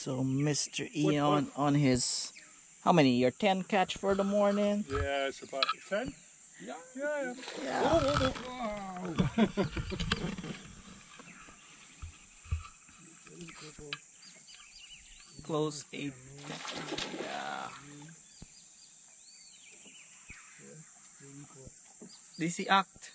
So Mr. E on his, how many? Your 10 catch for the morning? Yeah, it's about 10. Yeah. Yeah. Yeah. Wow. Close 8. Yeah. This is act.